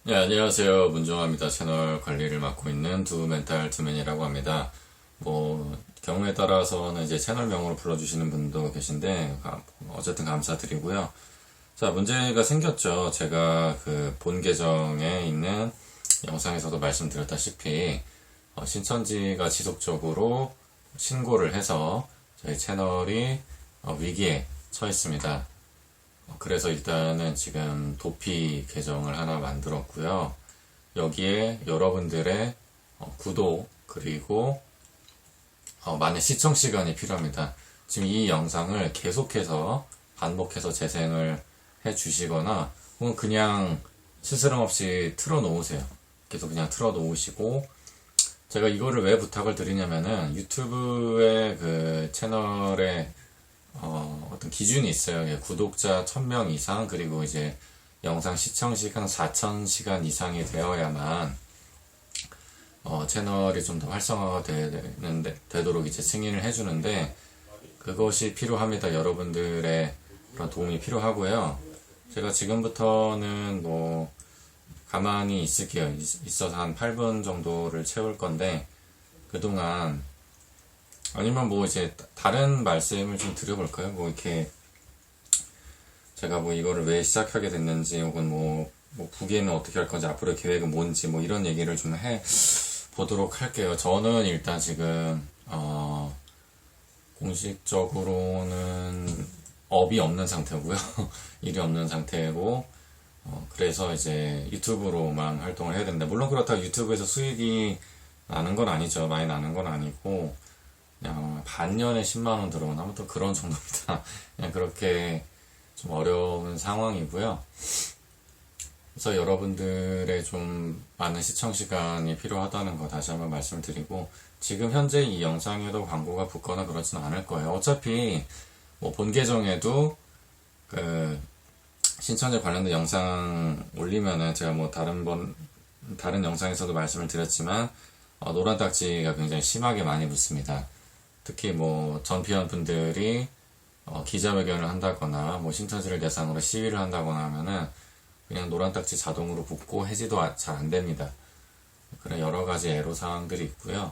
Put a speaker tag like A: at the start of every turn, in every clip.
A: 네, 안녕하세요. 문종화입니다. 채널 관리를 맡고 있는 두 멘탈 투맨이라고 합니다. 경우에 따라서는 이제 채널명으로 불러주시는 분도 계신데, 어쨌든 감사드리고요. 자, 문제가 생겼죠. 제가 그 본 계정에 있는 영상에서도 말씀드렸다시피, 신천지가 지속적으로 신고를 해서 저희 채널이 위기에 처했습니다. 그래서 일단은 지금 도피 계정을 하나 만들었고요. 여기에 여러분들의 구독 그리고 많은 시청 시간이 필요합니다. 지금 이 영상을 계속해서 반복해서 재생을 해 주시거나 혹은 그냥 스스럼 없이 틀어 놓으세요. 계속 그냥 틀어 놓으시고, 제가 이거를 왜 부탁을 드리냐면은 유튜브의 그 채널에 어떤 기준이 있어요. 예, 구독자 1000명 이상, 그리고 이제 영상 시청 시간 4000시간 이상이 되어야만 채널이 좀 더 활성화가 되도록 이제 승인을 해주는데, 그것이 필요합니다. 여러분들의 그런 도움이 필요하고요. 제가 지금부터는 가만히 있을게요. 있어서 한 8분 정도를 채울 건데, 그동안 아니면 이제 다른 말씀을 좀 드려볼까요? 이렇게 제가 이거를 왜 시작하게 됐는지, 혹은 후기에는 어떻게 할 건지, 앞으로의 계획은 뭔지, 이런 얘기를 좀 해 보도록 할게요. 저는 일단 지금 공식적으로는 업이 없는 상태고요. 일이 없는 상태고, 그래서 이제 유튜브로만 활동을 해야 된다. 물론 그렇다고 유튜브에서 수익이 나는 건 아니죠. 많이 나는 건 아니고, 그냥 반년에 10만원 들어오나 아무튼 그런 정도입니다. 그냥 그렇게 좀 어려운 상황이고요. 그래서 여러분들의 좀 많은 시청 시간이 필요하다는 거 다시 한번 말씀을 드리고, 지금 현재 이 영상에도 광고가 붙거나 그러지는 않을 거예요. 어차피 본 계정에도 그 신천지 관련된 영상 올리면은 제가 다른 영상에서도 말씀을 드렸지만 노란 딱지가 굉장히 심하게 많이 붙습니다. 특히 전피원 분들이 기자회견을 한다거나 신천지를 대상으로 시위를 한다거나 하면은 그냥 노란 딱지 자동으로 붙고 해지도 잘 안 됩니다. 그런 여러 가지 애로 사항들이 있고요.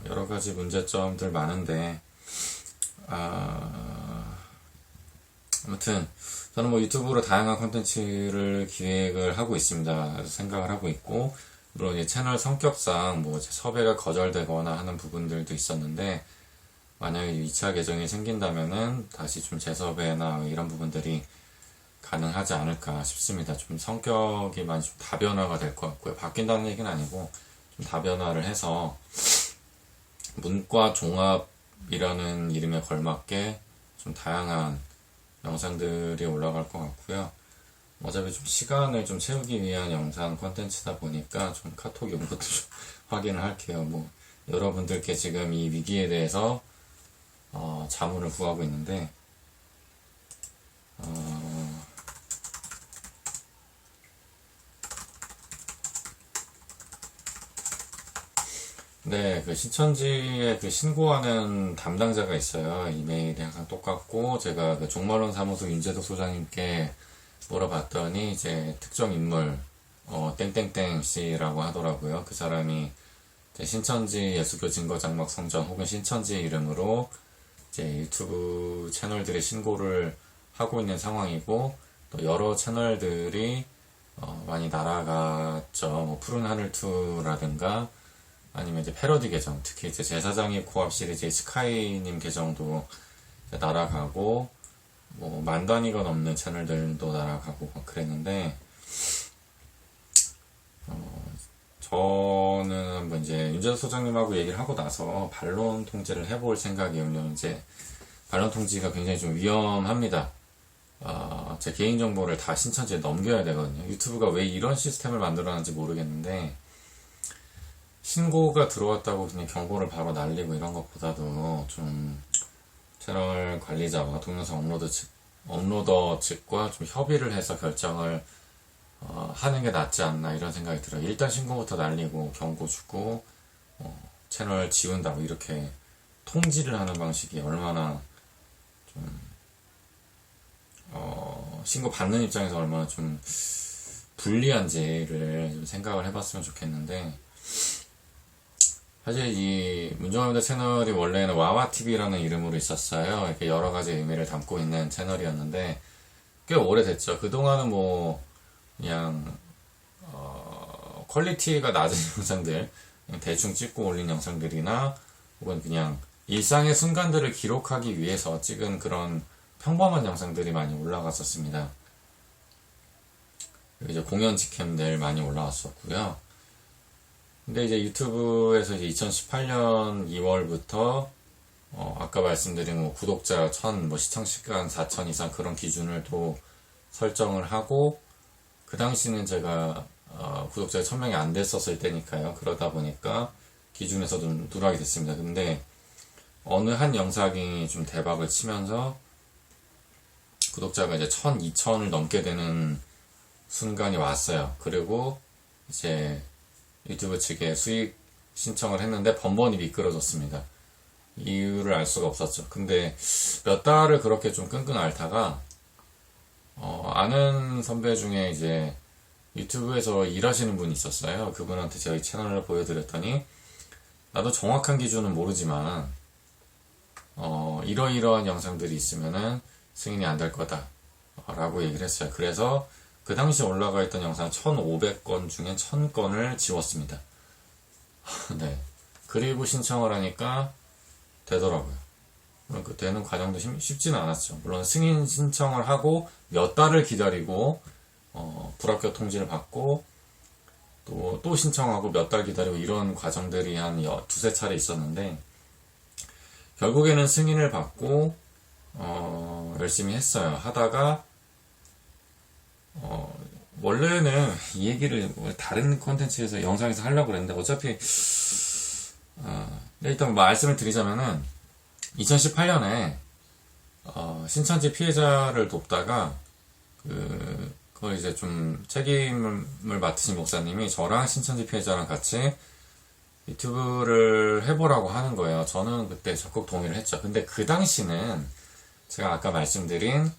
A: 여러 가지 문제점들 많은데, 아무튼 저는 유튜브로 다양한 콘텐츠를 기획을 하고 있습니다. 생각을 하고 있고, 물론 이제 채널 성격상 섭외가 거절되거나 하는 부분들도 있었는데, 만약에 2차 계정이 생긴다면은 다시 좀 재섭외나 이런 부분들이 가능하지 않을까 싶습니다. 좀 성격이 많이 좀 다변화가 될 것 같고요. 바뀐다는 얘기는 아니고 좀 다변화를 해서 문과 종합이라는 이름에 걸맞게 좀 다양한 영상들이 올라갈 것 같고요. 어차피 좀 시간을 좀 채우기 위한 영상 콘텐츠다 보니까 좀 카톡 연구도 좀 확인을 할게요. 여러분들께 지금 이 위기에 대해서 자문을 구하고 있는데, 네, 그 신천지에 그 신고하는 담당자가 있어요. 이메일이 항상 똑같고, 제가 그 종말론 사무소 윤재덕 소장님께 물어봤더니 이제 특정 인물 땡땡땡 씨라고 하더라고요. 그 사람이 이제 신천지 예수교 증거 장막 성전 혹은 신천지 이름으로 이제 유튜브 채널들의 신고를 하고 있는 상황이고, 또 여러 채널들이 많이 날아갔죠. 푸른 하늘 2라든가 아니면 이제 패러디 계정, 특히 이제 제사장의 코앞 시리즈의 스카이님 계정도 날아가고, 만 단위가 넘는 채널들도 날아가고 그랬는데, 저는 한번 이제 윤재석 소장님하고 얘기를 하고 나서 반론 통제를 해볼 생각이에요. 이제 반론 통지가 굉장히 좀 위험합니다. 제 개인정보를 다 신천지에 넘겨야 되거든요. 유튜브가 왜 이런 시스템을 만들어놨는지 모르겠는데, 신고가 들어왔다고 그냥 경고를 바로 날리고 이런 것보다도 좀 채널 관리자와 동영상 업로더 측과 좀 협의를 해서 결정을 하는 게 낫지 않나 이런 생각이 들어요. 일단 신고부터 날리고 경고 주고 채널 지운다 이렇게 통지를 하는 방식이 얼마나 좀 신고 받는 입장에서 얼마나 좀 불리한지를 좀 생각을 해봤으면 좋겠는데, 사실 이 문정아입니다 채널이 원래는 와와TV라는 이름으로 있었어요. 이렇게 여러 가지 의미를 담고 있는 채널이었는데, 꽤 오래됐죠. 그동안은 뭐, 그냥, 퀄리티가 낮은 영상들, 그냥 대충 찍고 올린 영상들이나, 혹은 그냥 일상의 순간들을 기록하기 위해서 찍은 그런 평범한 영상들이 많이 올라갔었습니다. 그리고 이제 공연 직캠들 많이 올라왔었고요. 근데 이제 유튜브에서 이제 2018년 2월부터 아까 말씀드린 뭐 구독자 1000, 뭐 시청 시간 4000 이상 그런 기준을 또 설정을 하고, 그 당시는 제가 구독자가 1000명이 안 됐었을 때니까요. 그러다 보니까 기준에서 좀 누락이 됐습니다. 근데 어느 한 영상이 좀 대박을 치면서 구독자가 이제 1000, 2000을 넘게 되는 순간이 왔어요. 그리고 이제 유튜브 측에 수익 신청을 했는데 번번이 미끄러졌습니다. 이유를 알 수가 없었죠. 근데 몇 달을 그렇게 좀 끙끙 앓다가 아는 선배 중에 이제 유튜브에서 일하시는 분이 있었어요. 그분한테 제가 이 채널을 보여드렸더니, 나도 정확한 기준은 모르지만 이러이러한 영상들이 있으면은 승인이 안 될 거다 라고 얘기를 했어요. 그래서 그 당시 올라가 있던 영상 1500건 중에 1000건을 지웠습니다. 네. 그리고 신청을 하니까 되더라고요. 그 되는 과정도 쉽지는 않았죠. 물론 승인 신청을 하고 몇 달을 기다리고 불합격 통지를 받고 또 신청하고 몇 달 기다리고 이런 과정들이 한 두세 차례 있었는데, 결국에는 승인을 받고 열심히 했어요. 하다가 원래는 이 얘기를 다른 컨텐츠에서 영상에서 하려고 그랬는데, 어차피 일단 말씀을 드리자면은 2018년에 신천지 피해자를 돕다가 그걸 이제 좀 책임을 맡으신 목사님이 저랑 신천지 피해자랑 같이 유튜브를 해보라고 하는 거예요. 저는 그때 적극 동의를 했죠. 근데 그 당시는 제가 아까 말씀드린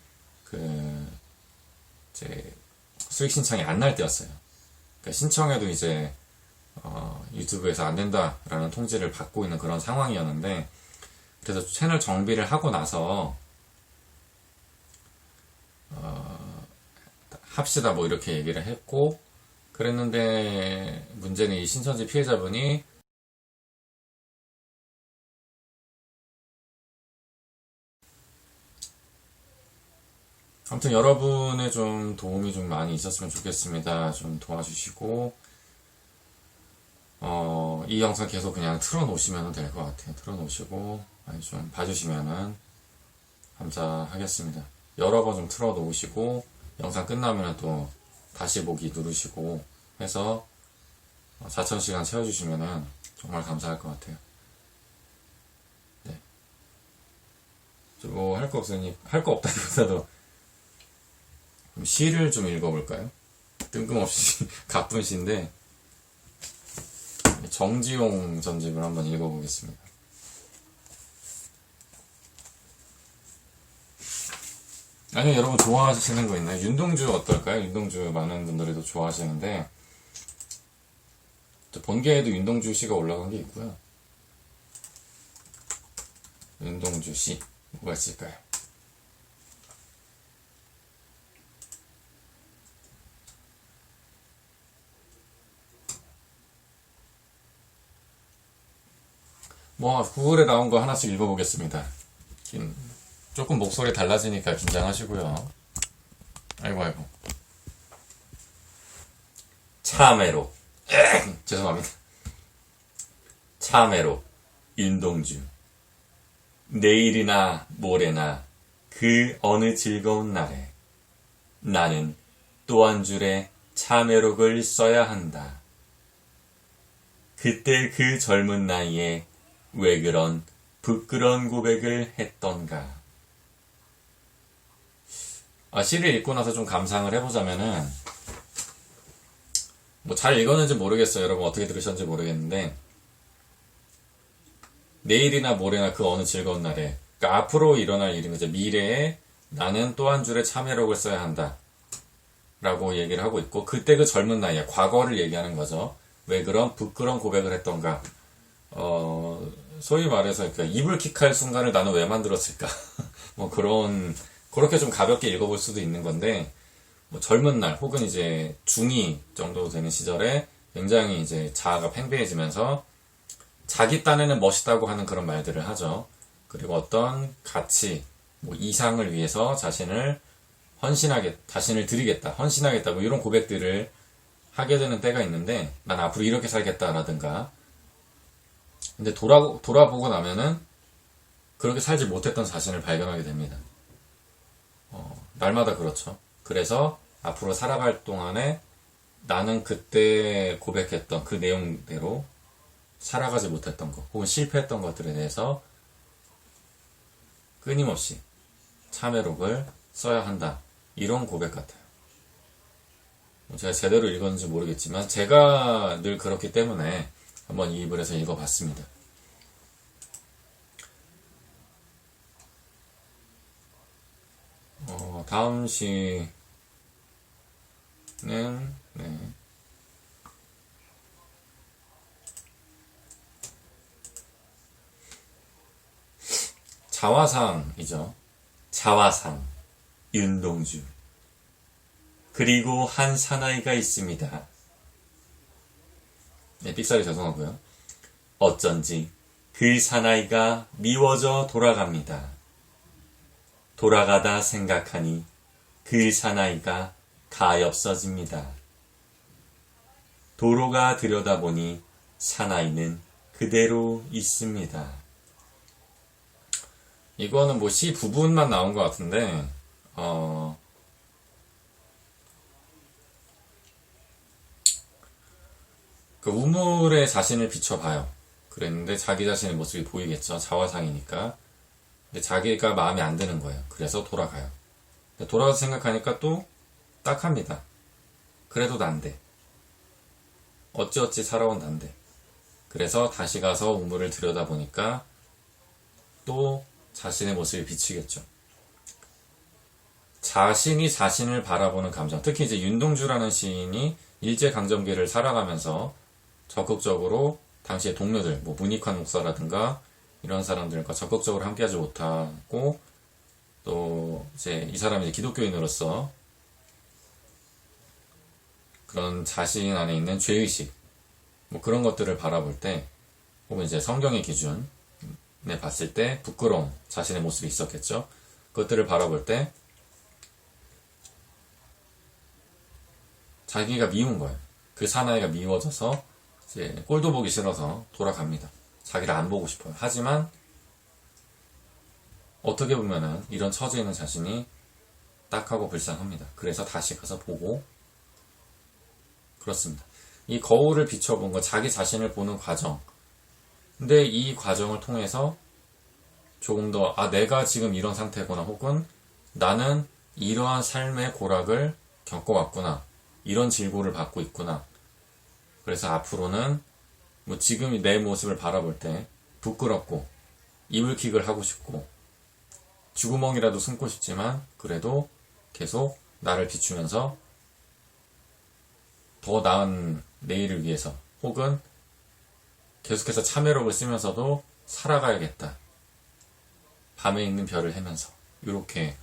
A: 이제 수익 신청이 안 날 때였어요. 그러니까 신청해도 이제 유튜브에서 안 된다라는 통지를 받고 있는 그런 상황이었는데, 그래서 채널 정비를 하고 나서 합시다 뭐 이렇게 얘기를 했고 그랬는데, 문제는 이 신천지 피해자분이 아무튼 여러분의 좀 도움이 좀 많이 있었으면 좋겠습니다. 좀 도와주시고 이 영상 계속 그냥 틀어놓으시면 될 것 같아요. 틀어놓으시고 많이 좀 봐주시면 감사하겠습니다. 여러 번 좀 틀어놓으시고 영상 끝나면 또 다시 보기 누르시고 해서 4000시간 채워주시면 정말 감사할 것 같아요. 네. 뭐 할 거 없으니, 할 거 없다기보다도 시를 좀 읽어볼까요? 뜬금없이 가쁜 시인데, 정지용 전집을 한번 읽어보겠습니다. 아니, 여러분 좋아하시는 거 있나요? 윤동주 어떨까요? 윤동주 많은 분들이 도 좋아하시는데, 본계에도 윤동주 씨가 올라간 게 있고요. 윤동주 씨 뭐가 있을까요? 뭐 구글에 나온 거 하나씩 읽어보겠습니다. 조금 목소리 달라지니까 긴장하시고요. 아이고 참외로 죄송합니다. 참외로 윤동주. 내일이나 모레나 그 어느 즐거운 날에 나는 또 한 줄의 참외록을 써야 한다. 그때 그 젊은 나이에 왜 그런 부끄러운 고백을 했던가. 시를 읽고 나서 좀 감상을 해보자면은, 뭐 잘 읽었는지 모르겠어요. 여러분 어떻게 들으셨는지 모르겠는데, 내일이나 모레나 그 어느 즐거운 날에, 그러니까 앞으로 일어날 일인 거죠. 미래에 나는 또 한 줄의 참회록을 써야 한다. 라고 얘기를 하고 있고, 그때 그 젊은 나이에 과거를 얘기하는 거죠. 왜 그런 부끄러운 고백을 했던가. 소위 말해서 이불킥할 순간을 나는 왜 만들었을까. 뭐 그렇게 좀 가볍게 읽어볼 수도 있는 건데, 뭐 젊은 날 혹은 이제 중2 정도 되는 시절에 굉장히 이제 자아가 팽배해지면서 자기 딴에는 멋있다고 하는 그런 말들을 하죠. 그리고 어떤 가치, 뭐 이상을 위해서 자신을 드리겠다, 헌신하겠다, 뭐 이런 고백들을 하게 되는 때가 있는데, 난 앞으로 이렇게 살겠다라든가. 근데 돌아보고 나면은 그렇게 살지 못했던 자신을 발견하게 됩니다. 날마다 그렇죠. 그래서 앞으로 살아갈 동안에 나는 그때 고백했던 그 내용대로 살아가지 못했던 것, 혹은 실패했던 것들에 대해서 끊임없이 참회록을 써야 한다. 이런 고백 같아요. 제가 제대로 읽었는지 모르겠지만 제가 늘 그렇기 때문에 한번 이입을 해서 읽어봤습니다. 다음 시는 자화상이죠. 자화상, 윤동주. 그리고 한 사나이가 있습니다. 네, 삑사리 죄송하고요. 어쩐지 그 사나이가 미워져 돌아갑니다. 돌아가다 생각하니 그 사나이가 가엾어집니다. 도로가 들여다보니 사나이는 그대로 있습니다. 이거는 뭐 시 부분만 나온 것 같은데, 그 우물에 자신을 비춰봐요. 그랬는데 자기 자신의 모습이 보이겠죠. 자화상이니까. 근데 자기가 마음에 안 드는 거예요. 그래서 돌아가요. 돌아가서 생각하니까 또 딱합니다. 그래도 난데. 어찌어찌 살아온 난데. 그래서 다시 가서 우물을 들여다보니까 또 자신의 모습이 비치겠죠. 자신이 자신을 바라보는 감정. 특히 이제 윤동주라는 시인이 일제강점기를 살아가면서 적극적으로 당시의 동료들, 뭐 문익환 목사라든가 이런 사람들과 적극적으로 함께하지 못하고, 또 이제 이 사람이 이제 기독교인으로서 그런 자신 안에 있는 죄의식, 뭐 그런 것들을 바라볼 때, 혹은 이제 성경의 기준에 봤을 때 부끄러움, 자신의 모습이 있었겠죠. 그것들을 바라볼 때 자기가 미운 거예요. 그 사나이가 미워져서 이제 꼴도 보기 싫어서 돌아갑니다. 자기를 안 보고 싶어요. 하지만 어떻게 보면은 이런 처지에 있는 자신이 딱하고 불쌍합니다. 그래서 다시 가서 보고 그렇습니다. 이 거울을 비춰본 건 자기 자신을 보는 과정. 근데 이 과정을 통해서 조금 더 내가 지금 이런 상태구나, 혹은 나는 이러한 삶의 고락을 겪어왔구나, 이런 질고를 받고 있구나. 그래서 앞으로는 뭐 지금 내 모습을 바라볼 때 부끄럽고 이불킥을 하고 싶고 쥐구멍이라도 숨고 싶지만 그래도 계속 나를 비추면서 더 나은 내일을 위해서, 혹은 계속해서 참회록을 쓰면서도 살아가야겠다. 밤에 있는 별을 헤면서 이렇게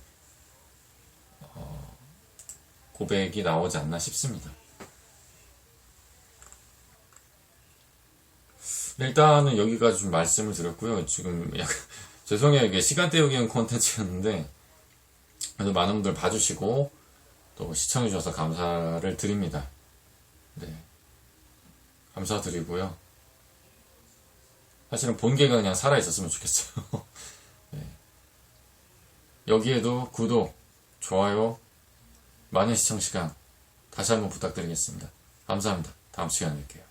A: 고백이 나오지 않나 싶습니다. 일단은 여기까지 좀 말씀을 드렸고요. 지금 약간 죄송해요. 이게 시간 때우기 콘텐츠였는데 그래도 많은 분들 봐주시고 또 시청해주셔서 감사를 드립니다. 네, 감사드리고요. 사실은 본계가 그냥 살아있었으면 좋겠어요. 네. 여기에도 구독, 좋아요, 많은 시청 시간 다시 한번 부탁드리겠습니다. 감사합니다. 다음 시간에 뵐게요.